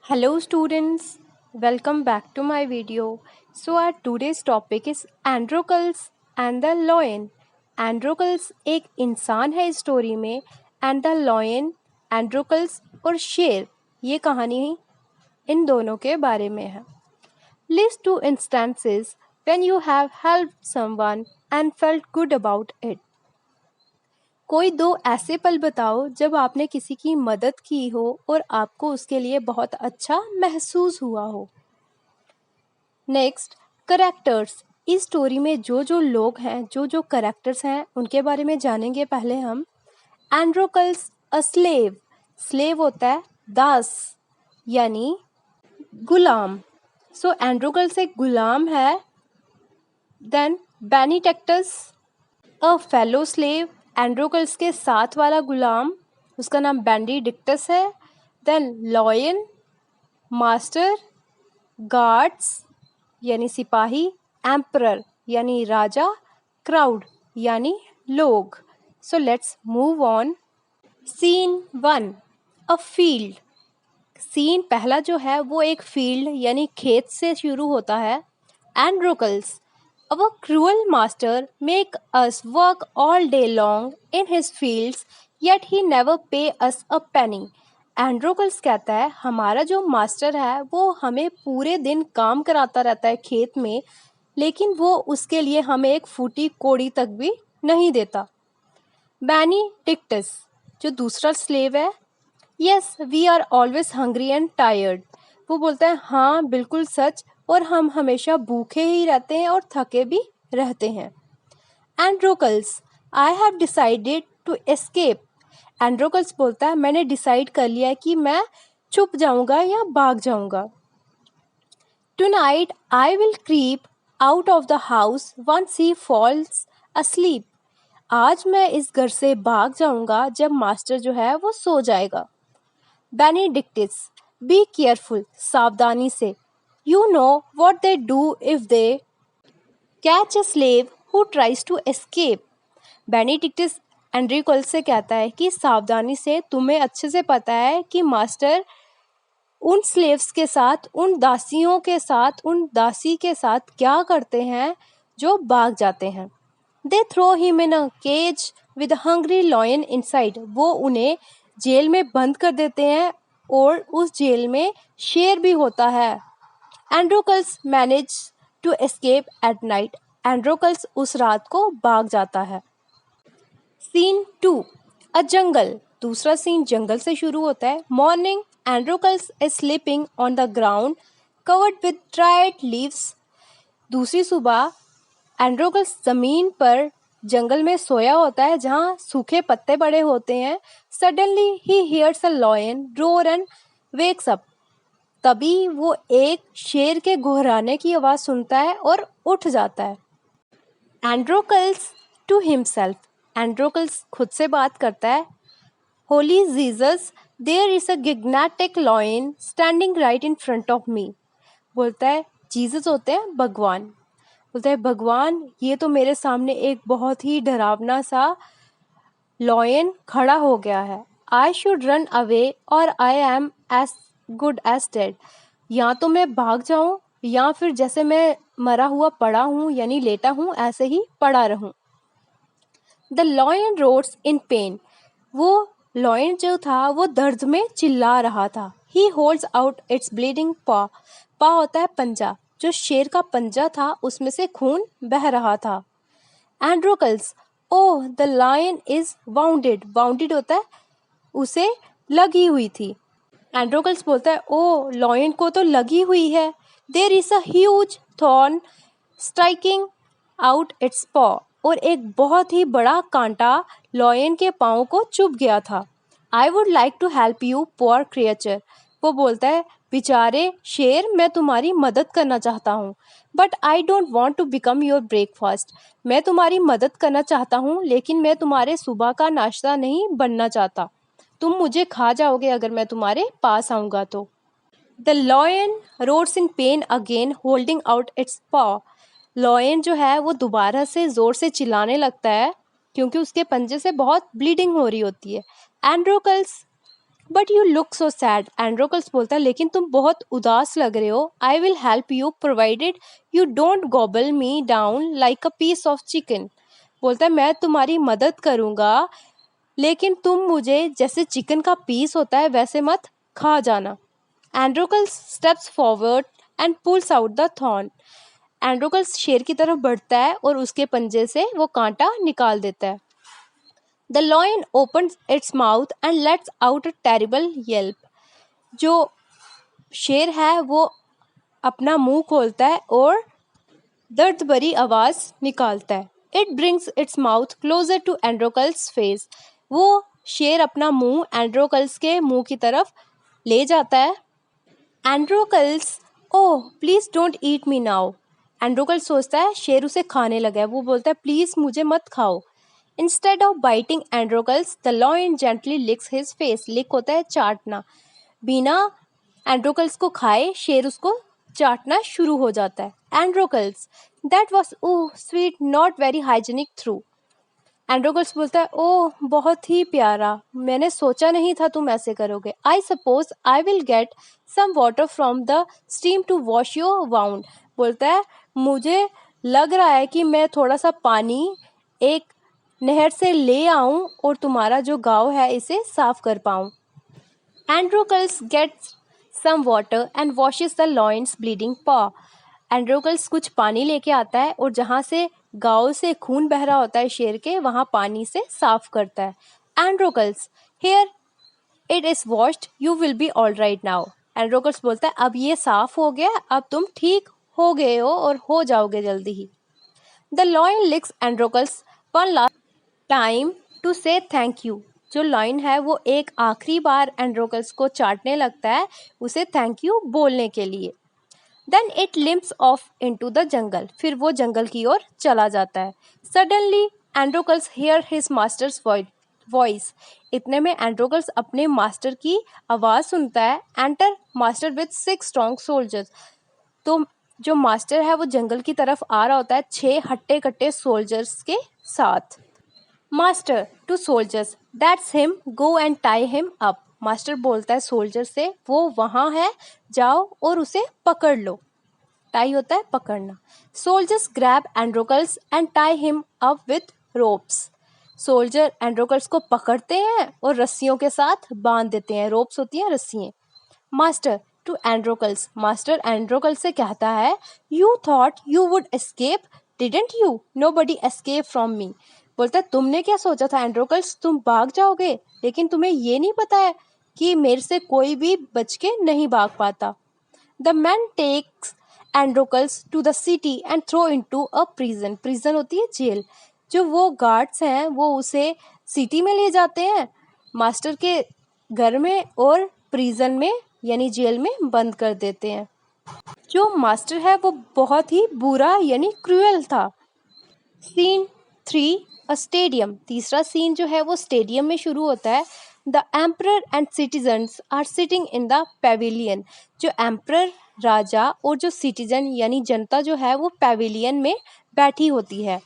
Hello students, welcome back to my video. So our today's topic is Androcles and the Lion. Androcles एक इंसान है इस story में and the Lion, Androcles और शेर ये कहानी इन दोनों के बारे में है. List two instances when you have helped someone and felt good about it. कोई दो ऐसे पल बताओ जब आपने किसी की मदद की हो और आपको उसके लिए बहुत अच्छा महसूस हुआ हो. Next, characters. इस स्टोरी में जो जो लोग हैं, जो जो करेक्टर्स हैं, उनके बारे में जानेंगे पहले हम. एंड्रोकल्स अ स्लेव. स्लेव होता है दास यानी गुलाम. सो एंड्रोकल्स एक गुलाम है. Then Benedictus a fellow slave. Androcles के साथ वाला गुलाम, उसका नाम बेनीडिक्टस है. देन लॉयन मास्टर, गार्ड्स यानी सिपाही, एम्परर यानी राजा, क्राउड यानी लोग. So let's move on. Scene 1 a field. Scene पहला जो है वो एक फील्ड यानी खेत से शुरू होता है. एंड्रोकल्स, our cruel master make us work all day long in his fields, yet he never pay us a penny. एंड्रोकल्स कहता है हमारा जो मास्टर है वो हमें पूरे दिन काम कराता रहता है खेत में, लेकिन वो उसके लिए हमें एक फूटी कोड़ी तक भी नहीं देता. बेनीडिक्टस जो दूसरा स्लेव है, yes we are always hungry and tired. वो बोलता है हाँ बिल्कुल सच, और हम हमेशा भूखे ही रहते हैं और थके भी रहते हैं. Androcles, I have decided to escape. Androcles बोलता है मैंने डिसाइड कर लिया है कि मैं छुप जाऊंगा या भाग जाऊंगा. Tonight I will creep out of the house once he falls asleep. आज मैं इस घर से भाग जाऊंगा जब मास्टर जो है वो सो जाएगा. बेनीडिक्टस, बी केयरफुल. सावधानी से. You know what they do if they catch a slave who tries to escape. बेनीडिक्टस एंड्रोकल्स से कहता है कि सावधानी से. तुम्हें अच्छे से पता है कि मास्टर उन स्लेव्स के साथ, उन दासियों के साथ, उन दासी के साथ क्या करते हैं जो भाग जाते हैं. They throw him in a cage with a hungry lion inside. वो उन्हें जेल में बंद कर देते हैं और उस जेल में शेर भी होता है. Androcles manage to escape at night. Androcles उस रात को भाग जाता है. Scene 2 a jungle. दूसरा सीन जंगल से शुरू होता है. Morning, Androcles is sleeping on the ground covered with dried leaves. दूसरी सुबह एंड्रोकल्स जमीन पर जंगल में सोया होता है जहाँ सूखे पत्ते पड़े होते हैं. Suddenly he hears a lion roar and wakes up. तभी वो एक शेर के गुर्राने की आवाज सुनता है और उठ जाता है. एंड्रोकल्स टू हिमसेल्फ. एंड्रोकल्स खुद से बात करता है. Holy Jesus, there is a gigantic lion standing right in front of me. बोलता है जीसस होते हैं भगवान. बोलता है भगवान, ये तो मेरे सामने एक बहुत ही डरावना सा लॉयन खड़ा हो गया है. आई शुड रन अवे और I am as good as dead. या तो मैं भाग जाऊं या फिर जैसे मैं मरा हुआ पड़ा हूं यानी लेटा हूं ऐसे ही पड़ा रहूं. The lion roars in pen. वो लॉयन जो था वो दर्द में चिल्ला रहा था. ही होल्ड्स आउट इट्स ब्लीडिंग पॉ. पॉ होता है पंजा. जो शेर का पंजा था उसमें से खून बह रहा था. Androcles, oh the lion is wounded. Wounded होता है उसे लगी हुई थी. एंड्रोकल्स बोलता है ओ लॉयन को तो लगी हुई है. There is a huge thorn striking out its paw. और एक बहुत ही बड़ा कांटा लॉयन के पाँव को चुभ गया था. I would like to help you poor creature. वो बोलता है बेचारे शेर, मैं तुम्हारी मदद करना चाहता हूँ. But I don't want to become your breakfast. मैं तुम्हारी मदद करना चाहता हूँ लेकिन मैं तुम्हारे सुबह का नाश्ता नहीं बनना चाहता. तुम मुझे खा जाओगे अगर मैं तुम्हारे पास आऊँगा तो. The lion roars in pain again holding out its पॉ. लॉयन जो है वो दोबारा से ज़ोर से चिल्लाने लगता है क्योंकि उसके पंजे से बहुत ब्लीडिंग हो रही होती है. Androcles but you look so sad, Androcles बोलता है लेकिन तुम बहुत उदास लग रहे हो। I will help you provided you don't gobble me down like a piece of chicken. बोलता है मैं तुम्हारी मदद करूंगा लेकिन तुम मुझे जैसे चिकन का पीस होता है वैसे मत खा जाना। Androcles steps forward and pulls out the thorn. Androcles शेर की तरफ बढ़ता है और उसके पंजे से वो कांटा निकाल देता है। The lion opens its mouth and lets out a terrible yelp। जो शेर है वो अपना मुंह खोलता है और दर्द भरी आवाज निकालता है। It brings its mouth closer to Androcles face. वो शेर अपना मुंह एंड्रोकल्स के मुंह की तरफ ले जाता है। Androcles oh please don't eat me now. Androcles सोचता है शेर उसे खाने लगा है। वो बोलता है प्लीज मुझे मत खाओ। Instead of biting Androcles the lion gently licks his face. Lick होता है चाटना। बिना एंड्रोकल्स को खाए शेर उसको चाटना शुरू हो जाता है। Androcles that was oh sweet not very hygienic though. Androcles बोलता है ओह बहुत ही प्यारा, मैंने सोचा नहीं था तुम ऐसे करोगे। I suppose I will get some water from the steam to wash your wound. बोलता है मुझे लग रहा है कि मैं थोड़ा सा पानी एक नहर से ले आऊं और तुम्हारा जो गाँव है इसे साफ कर पाऊं। Androcles gets some water and washes the lion's bleeding paw. Androcles कुछ पानी लेके आता है और जहाँ से गाँव से खून बह रहा होता है शेर के वहाँ पानी से साफ करता है। Androcles here it is washed you will be all right now. Androcles बोलता है अब ये साफ हो गया, अब तुम ठीक हो गए हो और हो जाओगे जल्दी ही। The lion licks Androcles one last time to say thank you. जो लॉयन है वो एक आखिरी बार एंड्रोकल्स को चाटने लगता है उसे थैंक यू बोलने के लिए। Then it limps off into the jungle. फिर वो जंगल की ओर चला जाता है। Suddenly Androcles hear his master's voice. इतने में एंड्रोकल्स अपने मास्टर की आवाज़ सुनता है। Enter master with 6 strong soldiers. तो जो मास्टर है वो जंगल की तरफ आ रहा होता है 6 हट्टे कट्टे सोल्जर्स के साथ। Master to soldiers that's him go and tie him up. Master बोलता है सोल्जर से वो वहाँ है, जाओ और उसे पकड़ लो। टाई होता है पकड़ना। Soldiers grab Androcles and tie him up with ropes. Soldier Androcles को पकड़ते हैं और रस्सियों के साथ बांध देते हैं। रोप्स होती हैं रस्सियाँ। मास्टर टू एंड्रोकल्स मास्टर एंड्रोकल्स से कहता है you thought you would escape didn't you, nobody escape from me. बोलता है तुमने क्या सोचा था एंड्रोकल्स, तुम भाग जाओगे, लेकिन तुम्हें ये नहीं पता है कि मेरे से कोई भी बच के नहीं भाग पाता। The man takes Androcles to the city and throw into a prison. Prison होती है जेल। जो वो गार्ड्स हैं वो उसे सिटी में ले जाते हैं, मास्टर के घर में, और प्रिजन में यानी जेल में बंद कर देते हैं। जो मास्टर है वो बहुत ही बुरा यानी क्रूएल था। Scene 3 a stadium. तीसरा सीन जो है वो स्टेडियम में शुरू होता है। The emperor and citizens are sitting in the pavilion. जो एम्परर राजा और जो सिटीजन यानी जनता जो है वो पेविलियन में बैठी होती है।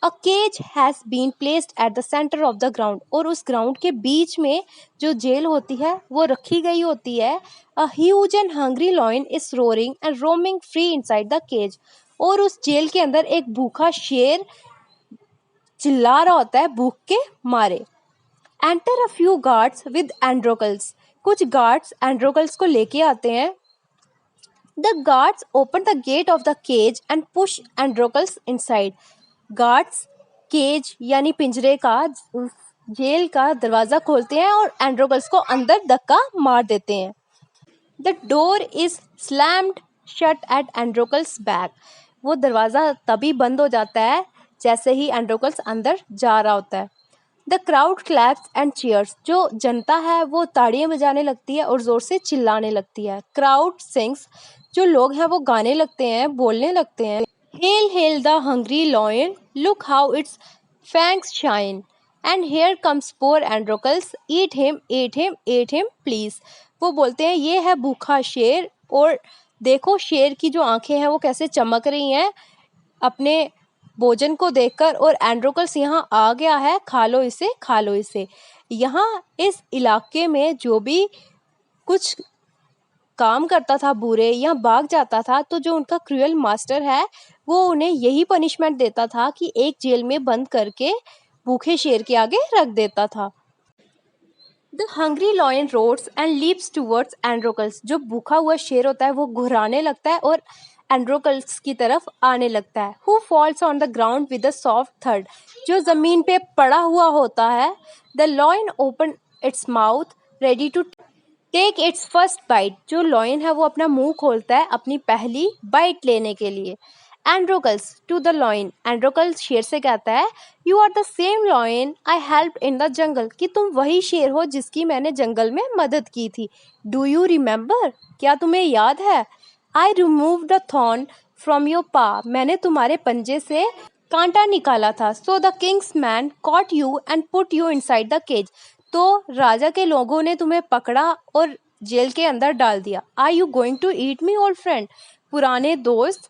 A cage has been placed at the centre of the ground. और उस ग्राउंड के बीच में जो जेल होती है वो रखी गई होती है। A huge and hungry lion is roaring and roaming free inside the cage. और उस जेल के अंदर एक भूखा शेर चिल्ला रहा होता है भूख के मारे। Enter a few guards with Androcles. कुछ गार्ड्स एंड्रोकल्स को लेके आते हैं। The guards open the gate of the cage and push Androcles inside. Guards cage यानी पिंजरे का जेल का दरवाजा खोलते हैं और एंड्रोकल्स को अंदर धक्का मार देते हैं। The door is slammed shut at Androcles back. वो दरवाज़ा तभी बंद हो जाता है जैसे ही एंड्रोकल्स अंदर जा रहा होता है। The crowd claps and cheers. जो जनता है वो ताड़ियां बजाने लगती है और ज़ोर से चिल्लाने लगती है। Crowd sings. जो लोग हैं वो गाने लगते हैं, बोलने लगते हैं। Hail hail the hungry lion, look how its fangs shine, and here comes poor Androcles, eat him eat him eat him please. वो बोलते हैं ये है भूखा शेर और देखो शेर की जो आंखें हैं वो कैसे चमक रही हैं अपने भोजन को देखकर, और एंड्रोकल्स यहाँ आ गया है, खा लो इसे खा लो इसे। यहाँ इस इलाके में जो भी कुछ काम करता था बुरे या भाग जाता था, तो जो उनका क्रूअल मास्टर है वो उन्हें यही पनिशमेंट देता था कि एक जेल में बंद करके भूखे शेर के आगे रख देता था। The hungry lion roars and leaps towards Androcles. जो भूखा हुआ शेर होता है वो घुराने लगता है और एंड्रोकल्स की तरफ आने लगता है। Who falls on the ground with a soft थर्ड। जो जमीन पे पड़ा हुआ होता है। The lion open its mouth ready to take its first bite. जो लॉयन है वो अपना मुंह खोलता है अपनी पहली बाइट लेने के लिए। Androcles to the lion. Androcles शेर से कहता है, you are the same lion I help in the jungle. कि तुम वही शेर हो जिसकी मैंने जंगल में मदद की थी। Do you remember. क्या तुम्हें याद है। I remove the thorn from your paw. मैंने तुम्हारे पंजे से कांटा निकाला था। So the king's man caught you and put you inside the cage. तो राजा के लोगों ने तुम्हें पकड़ा और जेल के अंदर डाल दिया। Are you going to eat me old friend. पुराने दोस्त,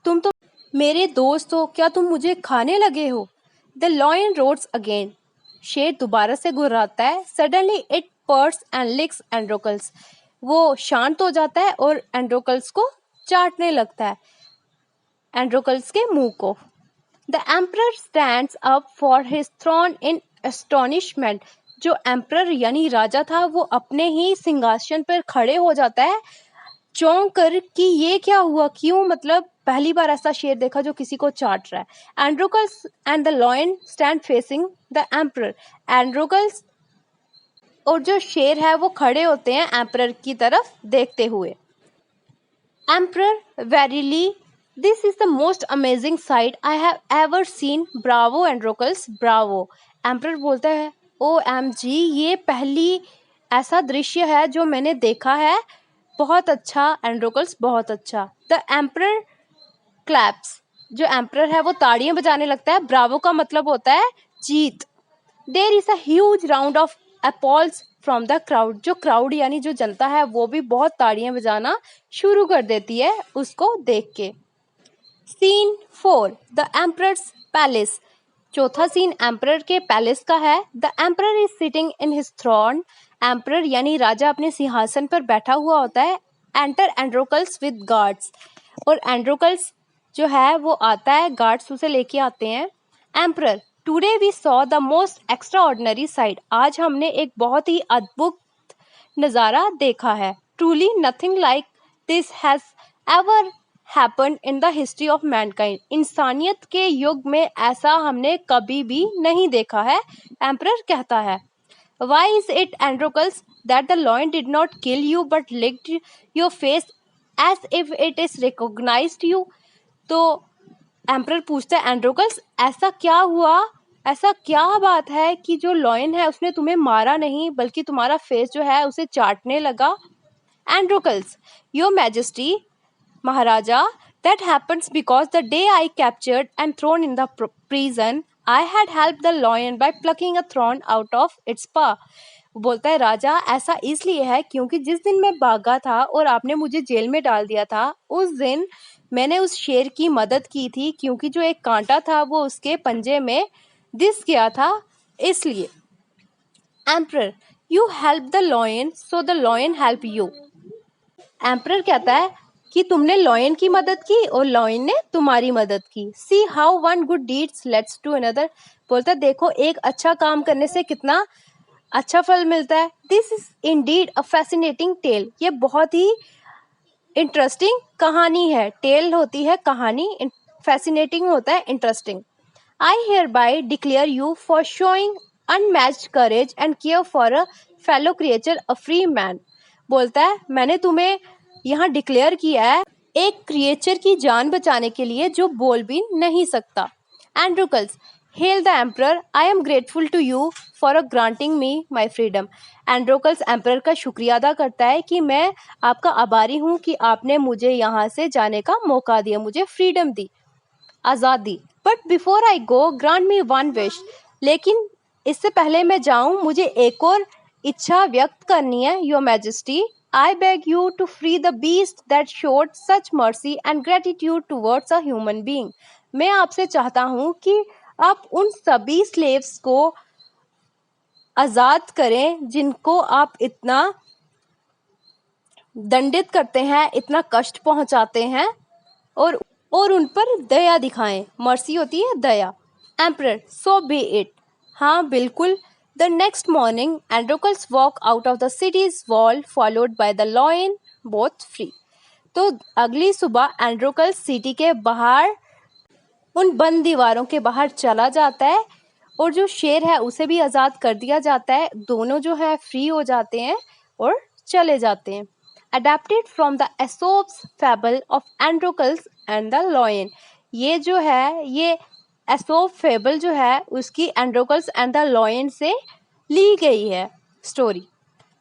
तुम तो मेरे दोस्त हो, क्या तुम मुझे खाने लगे हो। The lion roars again. शेर दोबारा से गुर्राता है। Suddenly it purrs and licks Androcles. वो शांत हो जाता है और एंड्रोकल्स को चाटने लगता है, एंड्रोकल्स के मुंह को। The emperor stands up for his throne in astonishment. जो एम्परर यानी राजा था वो अपने ही सिंहासन पर खड़े हो जाता है चौंक कर कि ये क्या हुआ, क्यों, मतलब पहली बार ऐसा शेर देखा जो किसी को चाट रहा है। Androcles and the lion stand facing the emperor. Androcles और जो शेर है वो खड़े होते हैं एम्परर की तरफ देखते हुए। Emperor, verily this is the most amazing sight I have ever seen. Bravo Androcles, bravo. Emperor बोलता है, ओ एम जी, ये पहली ऐसा दृश्य है जो मैंने देखा है। बहुत अच्छा एंड्रोकल्स, बहुत अच्छा। The emperor claps. जो एम्परर है वो ताड़ियां बजाने लगता है। ब्रावो का मतलब होता है जीत। There is a huge round of applause from the crowd. जो क्राउड यानी जो जनता है वो भी बहुत ताड़ियां बजाना शुरू कर देती है उसको देख के। Scene 4, the emperor's palace. चौथा सीन एम्परर के पैलेस का है। The emperor is sitting in his throne. Emperor यानी राजा अपने सिंहासन पर बैठा हुआ होता है। Enter Androcles with guards. और एंड्रोकल्स जो है वो आता है, गार्ड्स उसे लेके आते हैं। Emperor, today we saw the most extraordinary sight. आज हमने एक बहुत ही अद्भुत नज़ारा देखा है। Truly nothing like this has ever happened in the history of mankind. इंसानियत के युग में ऐसा हमने कभी भी नहीं देखा है, एम्परर कहता है। Why is it, Androcles, that the lion did not kill you but licked your face as if it is recognized you? तो एम्परर पूछता है, एंड्रोकल्स ऐसा क्या हुआ, ऐसा क्या बात है कि जो लॉयन है उसने तुम्हें मारा नहीं बल्कि तुम्हारा फेस जो है उसे चाटने लगा। Androcles, your majesty, maharaja, that happens because the day I captured and thrown in the prison, I had helped the lion by plucking a thorn out of its paw. बोलता है, राजा ऐसा इसलिए है क्योंकि जिस दिन मैं भागा था और आपने मुझे जेल में डाल दिया था, उस दिन मैंने उस शेर की मदद की थी क्योंकि जो एक कांटा था वो उसके पंजे में दिस गया था, इसलिए। Emperor, you help the lion so the lion help you. Emperor कहता है कि तुमने लॉयन की मदद की और लॉयन ने तुम्हारी मदद की। See how one good deeds leads to another. बोलता है, देखो एक अच्छा काम करने से कितना अच्छा फल मिलता है। This is indeed a fascinating tale. ये बहुत ही इंटरेस्टिंग कहानी है। टेल होती है कहानी, फैसिनेटिंग होता है interesting. I hear bye declare you for showing unmatched courage and care for a fellow creature, a free man. बोलता है, मैंने तुम्हें यहाँ डिक्लेयर किया है एक क्रिएचर की जान बचाने के लिए जो बोल भी नहीं सकता। Androcles, hail the emperor, I am grateful to you for granting me my freedom. Androcles emperor का शुक्रिया अदा करता है कि मैं आपका आभारी हूँ कि आपने मुझे यहाँ से जाने का मौका दिया, मुझे फ्रीडम दी, आज़ादी। But before I go grant me one wish. लेकिन इससे पहले मैं जाऊँ मुझे एक और इच्छा व्यक्त करनी है। Your majesty, I beg you to free the beast that showed such mercy and gratitude towards a human being. मैं आपसे चाहता हूँ कि आप उन सभी स्लेव्स को आज़ाद करें जिनको आप इतना दंडित करते हैं, इतना कष्ट पहुंचाते हैं, और उन पर दया दिखाएं। मर्सी होती है दया। Emperor, so be it. हाँ बिल्कुल। The next morning Androcles walk out of the city's wall followed by the lion both free. तो अगली सुबह एंड्रोकल्स सिटी के बाहर उन बंद दीवारों के बाहर चला जाता है, और जो शेर है उसे भी आज़ाद कर दिया जाता है। दोनों जो है फ्री हो जाते हैं और चले जाते हैं। Adapted from the Aesop's fable of Androcles and the lion. ये जो है, ये एसोप फेबल जो है उसकी एंड्रोकल्स एंड द लॉयन से ली गई है story.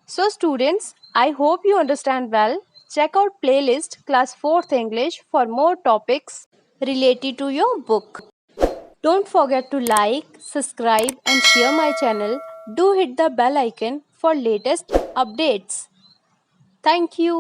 So students, I hope you understand well. Check out playlist class 4th English for more topics related to your book. Don't forget to like, subscribe and share my channel. Do hit the bell icon for latest updates. Thank you.